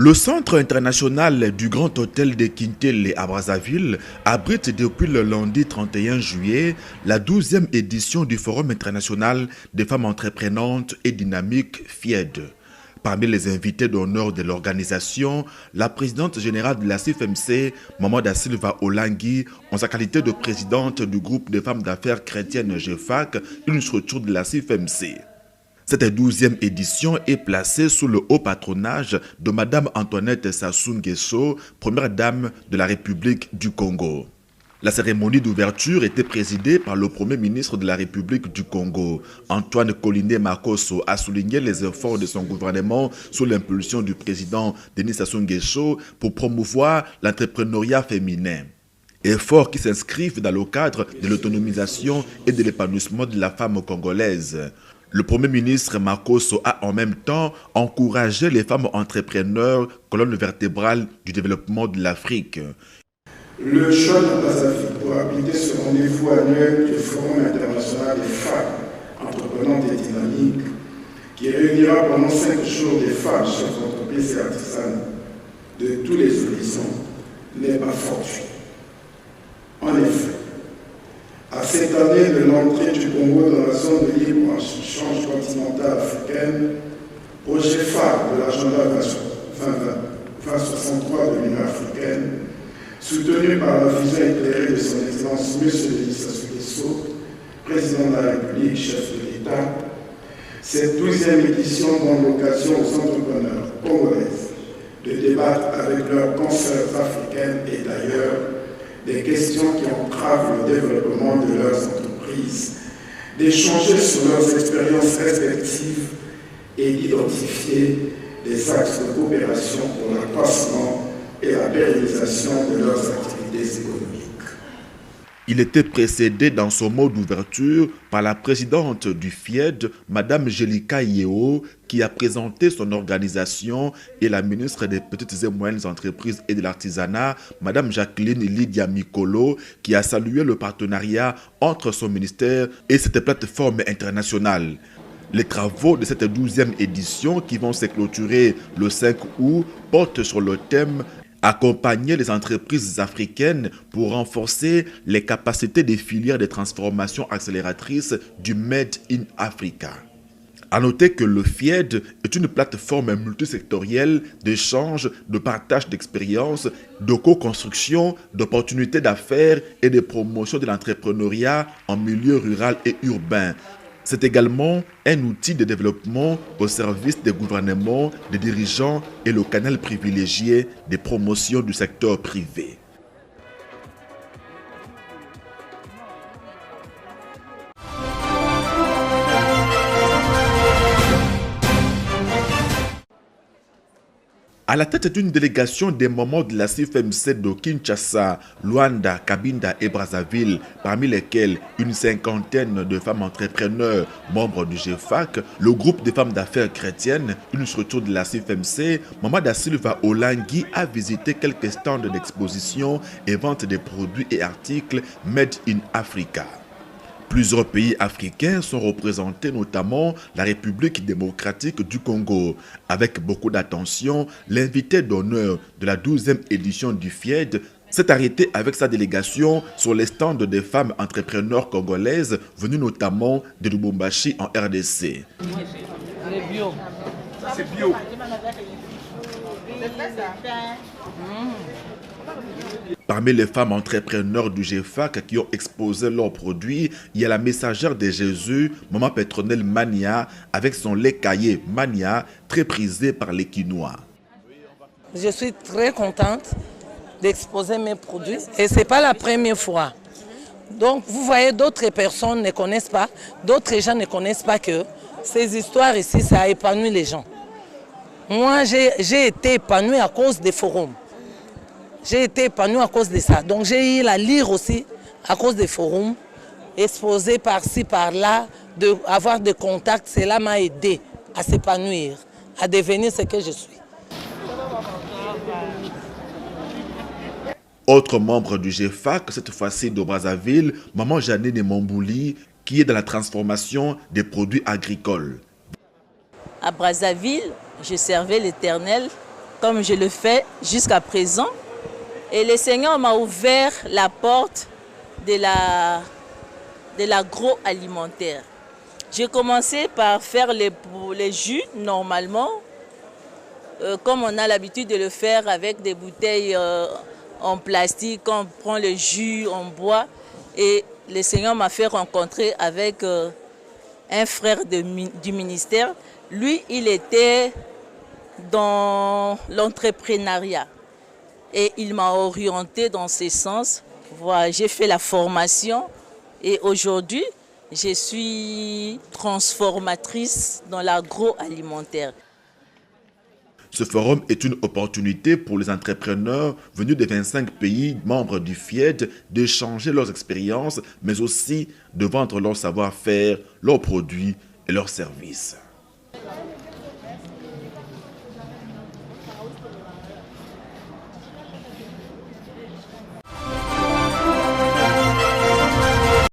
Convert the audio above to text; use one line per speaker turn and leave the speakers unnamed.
Le centre international du Grand Hôtel de Kintele à Brazzaville abrite depuis le lundi 31 juillet la 12e édition du Forum international des femmes entreprenantes et dynamiques FIED. Parmi les invités d'honneur de l'organisation, la présidente générale de la CFMC, Maman Da Silva Olangui, en sa qualité de présidente du groupe des femmes d'affaires chrétiennes GFAC, une structure de la CFMC. Cette 12e édition est placée sous le haut patronage de Madame Antoinette Sassou Nguesso, première dame de la République du Congo. La cérémonie d'ouverture était présidée par le Premier ministre de la République du Congo. Antoine Coliné Makosso a souligné les efforts de son gouvernement sous l'impulsion du président Denis Sassou Nguesso pour promouvoir l'entrepreneuriat féminin. Efforts qui s'inscrivent dans le cadre de l'autonomisation et de l'épanouissement de la femme congolaise. Le Premier ministre Makosso a en même temps encouragé les femmes entrepreneurs, colonne vertébrale du développement de l'Afrique.
Le choix de Brazzaville pour abriter ce rendez-vous annuel du Forum international des femmes entreprenantes et dynamiques qui réunira pendant 5 jours des femmes, chefs d'entreprise et artisanes de tous les horizons n'est pas fortuit. En effet, à cette année de l'entrée du Congo dans la zone de libre-échange continentale africaine, projet phare de l'agenda 2063 de l'Union africaine, soutenu par la vision éclairée de son Excellence M. Denis Sassou Nguesso, président de la République, chef de l'État, cette 12e édition donne l'occasion aux entrepreneurs congolaises de débattre avec leurs consoeurs africaines et d'ailleurs des questions qui entravent le développement de leurs entreprises, d'échanger sur leurs expériences respectives et d'identifier des axes de coopération pour l'accroissement et la pérennisation de leurs activités économiques.
Il était précédé dans son mot d'ouverture par la présidente du FIED, Mme Jelika Yeo, qui a présenté son organisation, et la ministre des Petites et Moyennes Entreprises et de l'Artisanat, Mme Jacqueline Lydia Mikolo, qui a salué le partenariat entre son ministère et cette plateforme internationale. Les travaux de cette 12e édition, qui vont se clôturer le 5 août, portent sur le thème « Accompagner les entreprises africaines pour renforcer les capacités des filières de transformation accélératrice du Made in Africa ». A noter que le FIED est une plateforme multisectorielle d'échange, de partage d'expériences, de co-construction, d'opportunités d'affaires et de promotion de l'entrepreneuriat en milieu rural et urbain. C'est également un outil de développement au service des gouvernements, des dirigeants et le canal privilégié des promotions du secteur privé. À la tête d'une délégation des mamans de la CFMC de Kinshasa, Luanda, Cabinda et Brazzaville, parmi lesquelles une cinquantaine de femmes entrepreneurs membres du GFAC, le groupe des femmes d'affaires chrétiennes, une structure de la CFMC, Maman Da Silva Olangui a visité quelques stands d'exposition et vente des produits et articles Made in Africa. Plusieurs pays africains sont représentés, notamment la République démocratique du Congo. Avec beaucoup d'attention, l'invité d'honneur de la 12e édition du FIED s'est arrêté avec sa délégation sur les stands des femmes entrepreneurs congolaises venues notamment de Lubumbashi en RDC.
C'est bio. C'est bio.
Parmi les femmes entrepreneurs du GFAC qui ont exposé leurs produits, il y a la messagère de Jésus, Maman Pétronelle Mania, avec son lait caillé Mania, très prisé par les Quinois.
Je suis très contente d'exposer mes produits et ce n'est pas la première fois. Donc vous voyez, d'autres personnes ne connaissent pas, d'autres gens ne connaissent pas que ces histoires ici, ça a épanoui les gens. Moi, j'ai été épanouie à cause des forums. J'ai été épanouie à cause de ça. Donc j'ai eu à lire aussi à cause des forums, exposer par-ci, par-là, avoir des contacts. Cela m'a aidé à s'épanouir, à devenir ce que je suis.
Autre membre du GFAC, cette fois-ci de Brazzaville, Maman Janine Mombouli, qui est dans la transformation des produits agricoles.
À Brazzaville, je servais l'Éternel comme je le fais jusqu'à présent. Et le Seigneur m'a ouvert la porte de l'agroalimentaire. J'ai commencé par faire les jus normalement, comme on a l'habitude de le faire avec des bouteilles en plastique, on prend le jus, on boit. Et le Seigneur m'a fait rencontrer avec un frère du ministère. Lui, il était dans l'entrepreneuriat et il m'a orienté dans ce sens. Voilà, j'ai fait la formation et aujourd'hui, je suis transformatrice dans l'agroalimentaire.
Ce forum est une opportunité pour les entrepreneurs venus des 25 pays membres du FIED d'échanger leurs expériences, mais aussi de vendre leur savoir-faire, leurs produits et leurs services.